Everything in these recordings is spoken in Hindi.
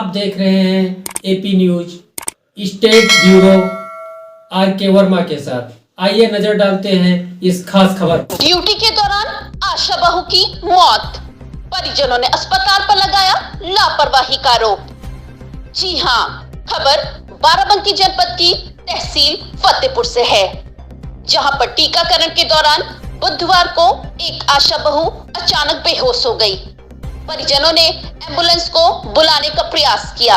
आप देख रहे हैं AP news state bureau RK Verma के साथ। आइए नजर डालते हैं इस खास खबर पर। ड्यूटी के दौरान आशा बहू की मौत, परिजनों ने अस्पताल पर लगाया लापरवाही का आरोप। जी हां, खबर बाराबंकी जनपद की तहसील फतेहपुर से है, जहां पर टीकाकरण के दौरान बुधवार को एक आशा बहू अचानक बेहोश हो गई। परिजनों ने एम्बुलेंस को बुलाने का प्रयास किया,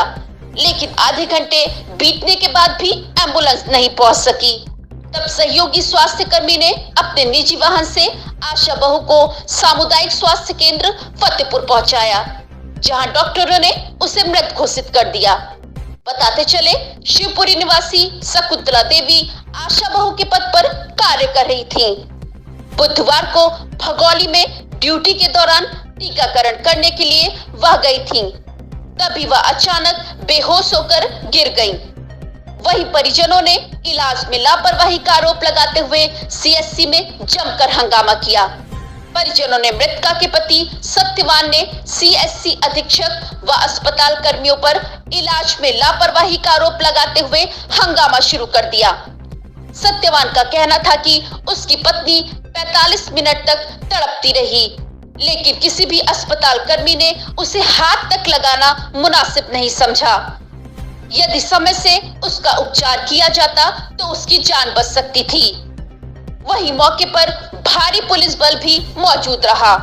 लेकिन आधे घंटे बीतने के बाद भी एम्बुलेंस नहीं पहुंच सकी। तब सहयोगी स्वास्थ्य कर्मी ने अपने निजी वाहन से आशा बहू को सामुदायिक स्वास्थ्य केंद्र फतेहपुर पहुंचाया, जहां डॉक्टरों ने उसे मृत घोषित कर दिया। बताते चले, शिवपुरी निवासी शकुंतला देवी आशा बहू के पद पर कार्य कर रही थीं। बुधवार को भगौली में ड्यूटी के दौरान टीकाकरण करने के लिए वह गई थीं। तभी वह अचानक बेहोश होकर गिर गईं। वहीं परिजनों ने इलाज में लापरवाही का आरोप लगाते हुए CSC में जमकर हंगामा किया। परिजनों ने मृतका के पति सत्यवान ने CSC अधीक्षक व अस्पताल कर्मियों पर इलाज में लापरवाही का आरोप लगाते हुए हंगामा शुरू कर दिया। सत्यवान का कहना था कि उसकी पत्नी 45 मिनट तक तड़पती रही, लेकिन किसी भी अस्पताल कर्मी ने उसे हाथ तक लगाना मुनासिब नहीं समझा। यदि समय से उसका उपचार किया जाता तो उसकी जान बच सकती थी। वहीं मौके पर भारी पुलिस बल भी मौजूद रहा।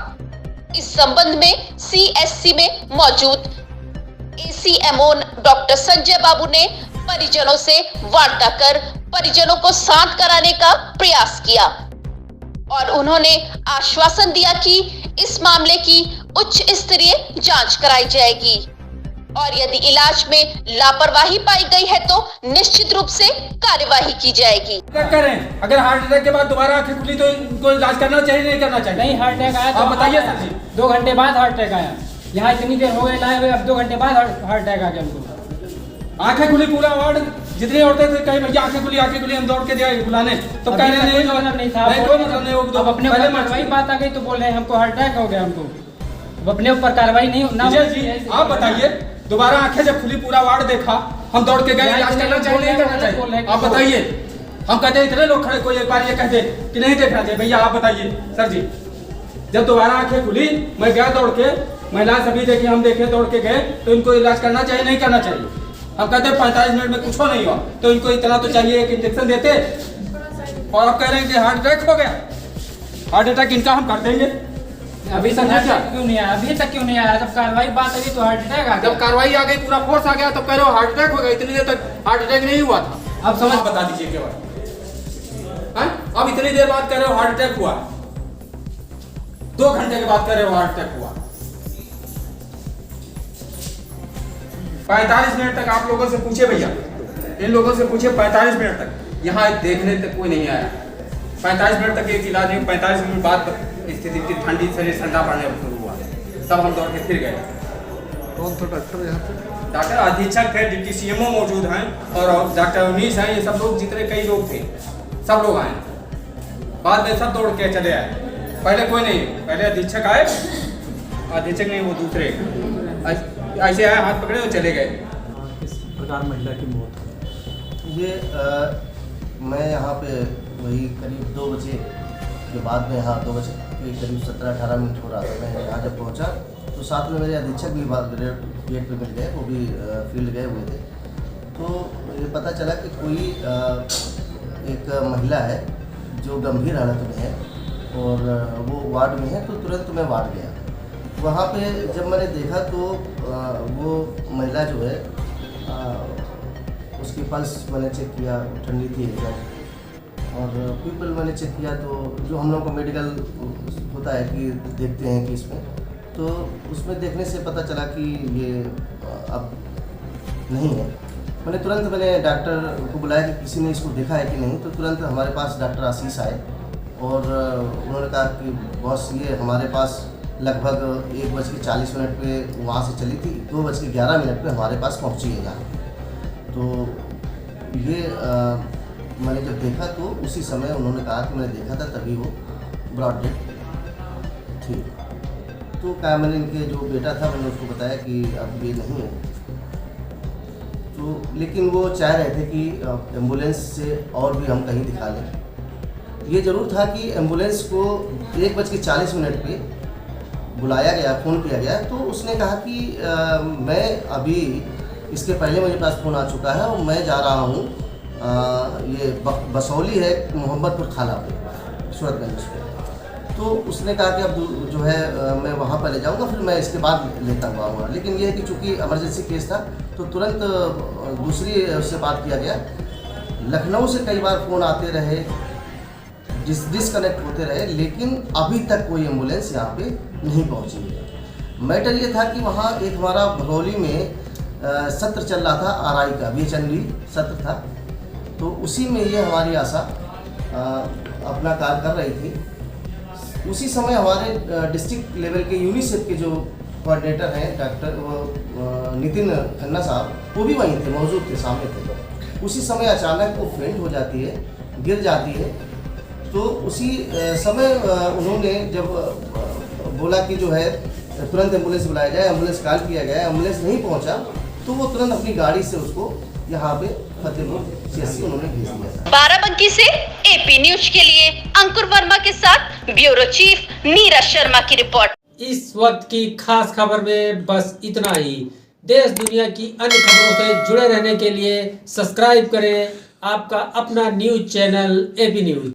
इस संबंध में CSC में मौजूद ACMO डॉक्टर संजय बाबू ने परिजनों से वार्ता कर परिजनों को शांत कराने का प्रयास किया और उन्होंने आश्वासन दिया कि इस मामले की उच्च स्तरीय जांच कराई जाएगी और यदि इलाज में लापरवाही पाई गई है तो निश्चित रूप से कार्यवाही की जाएगी। क्या करें? अगर हार्ट अटैक के बाद दोबारा आंखें खुली तो इनको इलाज करना चाहिए नहीं करना चाहिए? नहीं, हार्ट अटैक आया तो आप बताइए सर जी। 2 घंटे बाद हार्ट अटैक आया। यहाँ इतनी देर हो गई लाए हुए, अब 2 घंटे बाद हार्ट अटैक आ गया उनको। आंखें खुली, पूरा वार्ड जितने औरतें थे कहीं भैया आंखें खुली, हम दौड़ के दिया बुलाने तो कह रहे कोई मतलब नहीं था। कोई मतलब नहीं। वो अब अपने ऊपर कार्रवाई बात आ गई तो बोल रहे हैं हमको हार्ट अटैक हो गया। हमको अब अपने ऊपर कार्रवाई नहीं ना। जी आप बताइए, दोबारा आंखें जब खुली पूरा वार्ड देखा, हम दौड़ के गए इलाज करना चाहिए नहीं करना चाहिए? आप बताइए। हम कहते इतने लोग खड़े, कोई एक बार ये कहते कि नहीं देखना चाहिए। भैया आप बताइए सर जी। जब दोबारा आंखें खुली, मैं गया दौड़ के, महिलाएं सभी देखी, हम देखे दौड़ के गए, तो इनको इलाज करना चाहिए नहीं करना चाहिए? हम कहते 45 मिनट में कुछ हो नहीं हुआ, तो इनको इतना तो चाहिए, एक इंजेक्शन देते। और आप कह रहे हैं कि हार्ट अटैक हो गया। हार्ट अटैक इनका हम कर देंगे। अभी तक क्यों नहीं आया? अभी तक क्यों नहीं आया? जब कार्रवाई बात आई तो हार्ट अटैक आ गया। जब कार्रवाई आ गई, पूरा फोर्स आ गया, तो कह रहे हो हार्ट अटैक हो गया। इतनी देर तक हार्ट अटैक नहीं हुआ था। अब समझ बता दीजिए क्या बात। अब इतनी देर बाद कह रहे हो हार्ट अटैक हुआ, 2 घंटे के बाद कह रहे हो हार्ट अटैक हुआ। 45 मिनट तक आप लोगों से पूछे भैया, इन लोगों से पूछे 45 मिनट तक यहाँ देखने तक कोई नहीं आया। 45 मिनट तक एक इलाज नहीं। 45 मिनट बाद स्थिति इतनी ठंडी, शरीर ठंडा पड़ने शुरू हुआ, तब हम दौड़ के फिर गए। कौन था डॉक्टर यहाँ पे? डॉक्टर अधीक्षक थे, डिप्टी CMO मौजूद हैं और डॉक्टर उनीस हैं। ये सब लोग जितने कई लोग थे, सब लोग आए। बाद में सब दौड़ के चले आए। पहले कोई नहीं, पहले अधीक्षक आए, अधीक्षक नहीं वो दूसरे ऐसे आए, हाथ पकड़े और चले गए। इस प्रकार महिला की मौत ये मैं यहाँ पे वही करीब 2 बजे के बाद में, यहाँ 2 बजे के करीब 17-18 मिनट हो रहा था। मैं यहाँ जब पहुँचा तो साथ में मेरे अधीक्षक भी गेट पे मिल गए, वो भी फील्ड गए हुए थे। तो ये पता चला कि कोई एक महिला है जो गंभीर हालत में है और वो वार्ड में है। तो तुरंत मैं वार्ड गया। वहाँ पे जब मैंने देखा तो वो महिला जो है, उसकी पल्स मैंने चेक किया, ठंडी थी एकदम। और पीपल मैंने चेक किया तो जो हम लोगों को मेडिकल होता है कि देखते हैं कि इसमें, तो उसमें देखने से पता चला कि ये अब नहीं है। मैंने डॉक्टर को बुलाया कि किसी ने इसको देखा है कि नहीं। तो तुरंत हमारे पास डॉक्टर आशीष आए और उन्होंने कहा कि बॉस ये हमारे पास लगभग 1:40 पे वहाँ से चली थी, 2:11 पे हमारे पास पहुँची है यहाँ। तो ये मैंने जब देखा तो उसी समय उन्होंने कहा कि मैंने देखा था, तभी वो ब्रॉड डेड थी। तो क्या मैंने इनके जो बेटा था मैंने उसको बताया कि अब ये नहीं है। तो लेकिन वो चाह रहे थे कि एम्बुलेंस से और भी हम कहीं दिखा लें। ये ज़रूर था कि एम्बुलेंस को 1:40 पे बुलाया गया, फ़ोन किया गया, तो उसने कहा कि मैं अभी इसके पहले मेरे पास फ़ोन आ चुका है और मैं जा रहा हूँ, ये बसौली है मोहम्मदपुर खाला पे, सूरतगंज पे। तो उसने कहा कि अब जो है मैं वहाँ पर ले जाऊँगा, फिर मैं इसके बाद लेता हुआ आऊँगा। लेकिन ये है कि चूँकि इमरजेंसी केस था तो तुरंत दूसरी उससे बात किया गया। लखनऊ से कई बार फ़ोन आते रहे, डिसकनेक्ट होते रहे, लेकिन अभी तक कोई एम्बुलेंस यहाँ पे नहीं पहुँची है। मैटर ये था कि वहाँ एक हमारा भगौली में सत्र चल रहा था आरआई का, बीएचएनडी सत्र था, तो उसी में ये हमारी आशा अपना कार्य कर रही थी। उसी समय हमारे डिस्ट्रिक्ट लेवल के यूनिसेफ के जो कोऑर्डिनेटर हैं डॉक्टर नितिन खन्ना साहब, वो भी वहीं थे, मौजूद थे, सामने थे। उसी समय अचानक वो फेंट हो जाती है, गिर जाती है। तो उसी समय उन्होंने जब बोला कि जो है तुरंत एम्बुलेंस बुलाया जाए, एम्बुलेंस कॉल किया गया, एम्बुलेंस नहीं पहुंचा, तो वो तुरंत अपनी गाड़ी से उसको यहाँ पे फतेहपुर सीएससी उन्होंने भेज दिया था। बाराबंकी से एपी न्यूज के लिए अंकुर वर्मा के साथ ब्यूरो चीफ नीरज शर्मा की रिपोर्ट। इस वक्त की खास खबर में बस इतना ही। देश दुनिया की अन्य खबरों से जुड़े रहने के लिए सब्सक्राइब करें आपका अपना न्यूज चैनल एपी न्यूज।